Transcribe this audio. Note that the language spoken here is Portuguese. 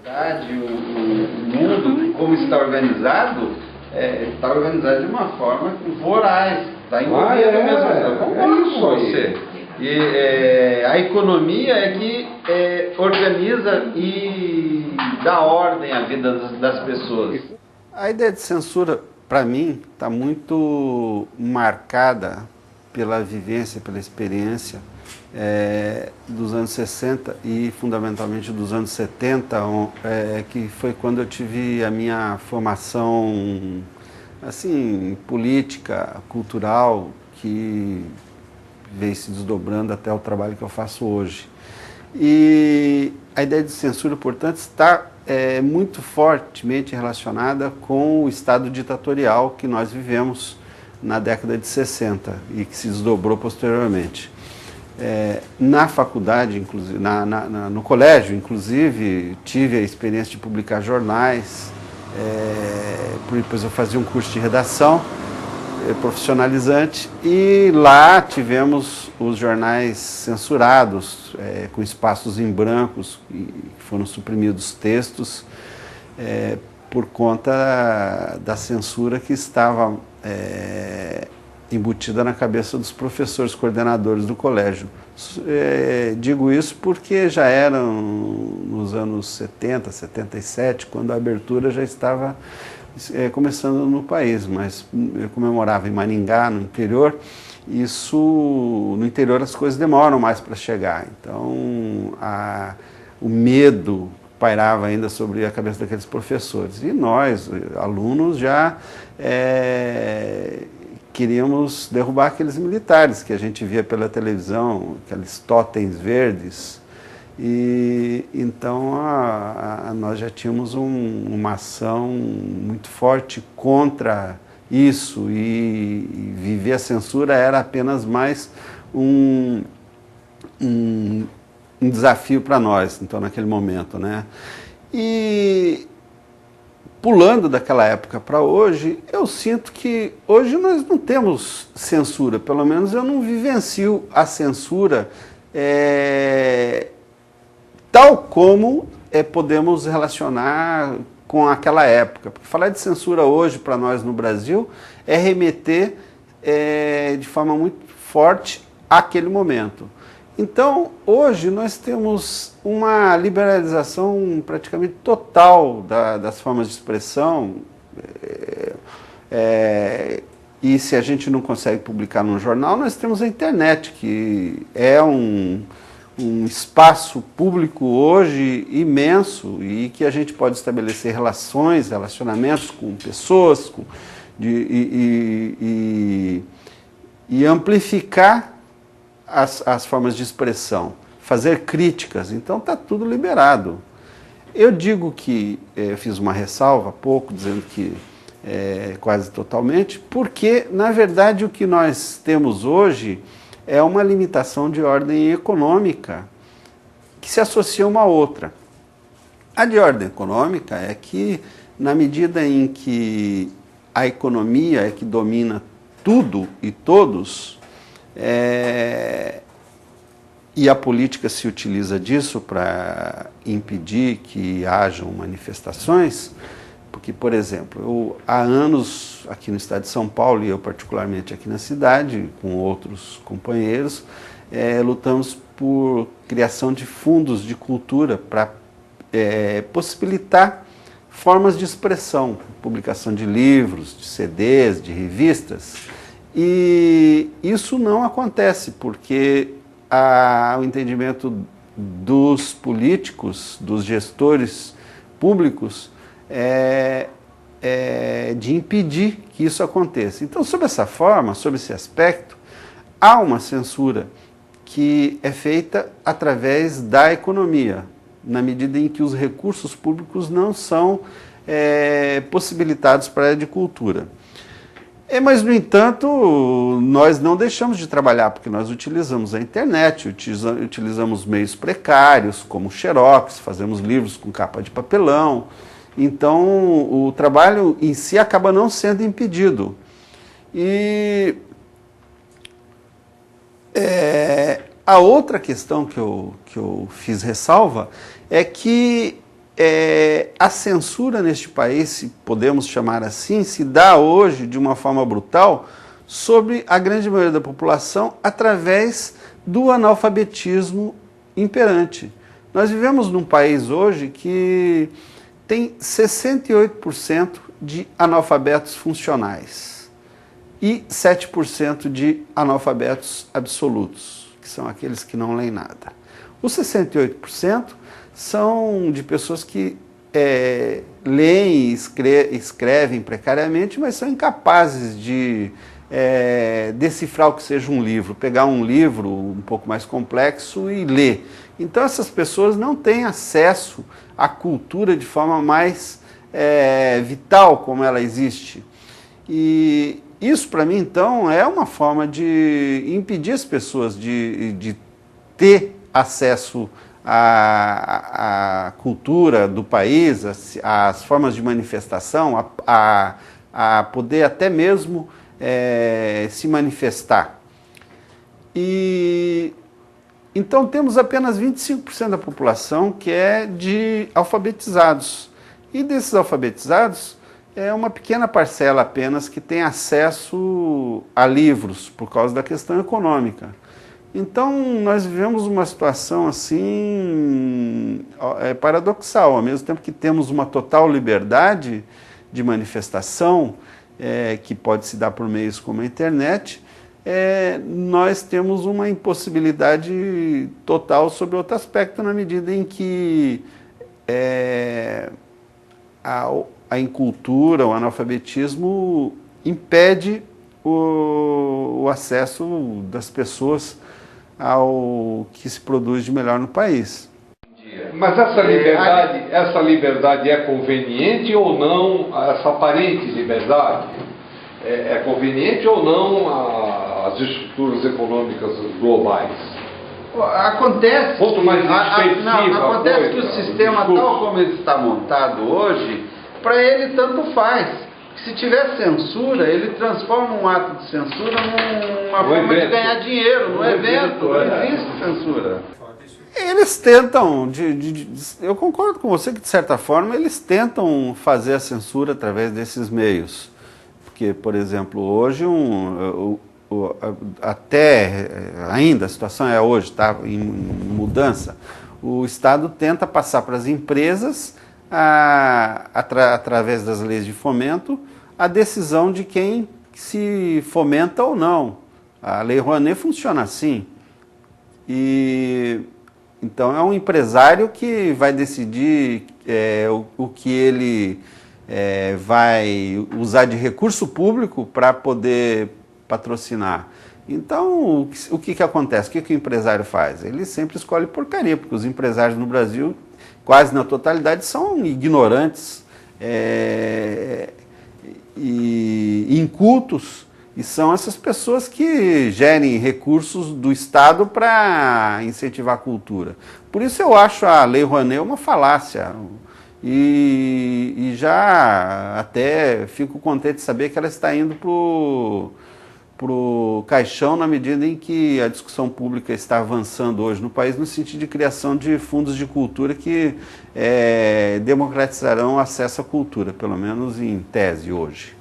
sociedade, o mundo, como está organizado de uma forma voraz, está envolvido mesmo. Eu concordo com você. E a economia é que organiza e dá ordem à vida das pessoas. A ideia de censura, para mim, está muito marcada pela vivência, pela experiência dos anos 60 e fundamentalmente dos anos 70, que foi quando eu tive a minha formação assim, política, cultural, que veio se desdobrando até o trabalho que eu faço hoje. E a ideia de censura, portanto, está muito fortemente relacionada com o estado ditatorial que nós vivemos na década de 60 e que se desdobrou posteriormente. Na faculdade, inclusive, no colégio, inclusive, tive a experiência de publicar jornais, depois eu fazia um curso de redação profissionalizante e lá tivemos os jornais censurados, com espaços em brancos, e foram suprimidos textos por conta da censura que estava embutida na cabeça dos professores coordenadores do colégio. Digo isso porque já eram nos anos 70, 77, quando a abertura já estava começando no país, mas eu comemorava em Maringá, no interior. No interior as coisas demoram mais para chegar, então o medo pairava ainda sobre a cabeça daqueles professores. E nós, alunos, já queríamos derrubar aqueles militares que a gente via pela televisão, aqueles totens verdes. E então nós já tínhamos uma ação muito forte contra isso, e viver a censura era apenas mais um desafio para nós, então, naquele momento, né? E pulando daquela época para hoje, eu sinto que hoje nós não temos censura, pelo menos eu não vivencio a censura tal como podemos relacionar com aquela época. Porque falar de censura hoje para nós no Brasil é remeter de forma muito forte àquele momento. Então, hoje nós temos uma liberalização praticamente total das formas de expressão, e se a gente não consegue publicar num jornal, nós temos a internet, que é um espaço público hoje imenso e que a gente pode estabelecer relacionamentos com pessoas e amplificar as formas de expressão, fazer críticas. Então está tudo liberado. Eu digo que eu fiz uma ressalva há pouco, dizendo que quase totalmente, porque na verdade o que nós temos hoje é uma limitação de ordem econômica que se associa a uma outra. A de ordem econômica é que, na medida em que a economia é que domina tudo e todos, e a política se utiliza disso para impedir que hajam manifestações, porque, por exemplo, há anos aqui no estado de São Paulo, e eu particularmente aqui na cidade, com outros companheiros, lutamos por criação de fundos de cultura para possibilitar formas de expressão, publicação de livros, de CDs, de revistas. E isso não acontece, porque o entendimento dos políticos, dos gestores públicos, de impedir que isso aconteça. Então, sob essa forma, sob esse aspecto, há uma censura que é feita através da economia, na medida em que os recursos públicos não são possibilitados para a área de cultura. Mas, no entanto, nós não deixamos de trabalhar, porque nós utilizamos a internet, utilizamos meios precários, como xerox, fazemos livros com capa de papelão. Então, o trabalho em si acaba não sendo impedido. E a outra questão que eu fiz ressalva é que a censura neste país, se podemos chamar assim, se dá hoje de uma forma brutal sobre a grande maioria da população através do analfabetismo imperante. Nós vivemos num país hoje que tem 68% de analfabetos funcionais e 7% de analfabetos absolutos, que são aqueles que não leem nada. Os 68% são de pessoas que leem e escrevem precariamente, mas são incapazes de decifrar o que seja um livro, pegar um livro um pouco mais complexo e ler. Então essas pessoas não têm acesso à cultura de forma mais vital como ela existe. E isso para mim então é uma forma de impedir as pessoas de ter acesso à cultura do país, às formas de manifestação, a poder até mesmo se manifestar. E então temos apenas 25% da população que é de alfabetizados. E desses alfabetizados, é uma pequena parcela apenas que tem acesso a livros por causa da questão econômica. Então nós vivemos uma situação assim paradoxal, ao mesmo tempo que temos uma total liberdade de manifestação, que pode se dar por meios como a internet, nós temos uma impossibilidade total sobre outro aspecto, na medida em que a incultura, o analfabetismo impede o acesso das pessoas ao que se produz de melhor no país. Mas essa liberdade é conveniente ou não, essa aparente liberdade? É conveniente ou não às estruturas econômicas globais? Acontece, Quanto mais acontece que o sistema tal como ele está montado hoje, para ele tanto faz. Se tiver censura, ele transforma um ato de censura numa forma de ganhar dinheiro, num evento. Não existe censura. Eles tentam, eu concordo com você que de certa forma eles tentam fazer a censura através desses meios. Porque, por exemplo, hoje ainda a situação é hoje, está em mudança, o Estado tenta passar para as empresas, através das leis de fomento, a decisão de quem se fomenta ou não. A Lei Rouanet funciona assim. Então é um empresário que vai decidir o que ele vai usar de recurso público para poder patrocinar. Então o que acontece? O que o empresário faz? Ele sempre escolhe porcaria, porque os empresários no Brasil, quase na totalidade, são ignorantes e incultos, e são essas pessoas que gerem recursos do Estado para incentivar a cultura. Por isso eu acho a Lei Rouanet uma falácia, e já até fico contente de saber que ela está indo para o caixão, na medida em que a discussão pública está avançando hoje no país no sentido de criação de fundos de cultura que democratizarão o acesso à cultura, pelo menos em tese hoje.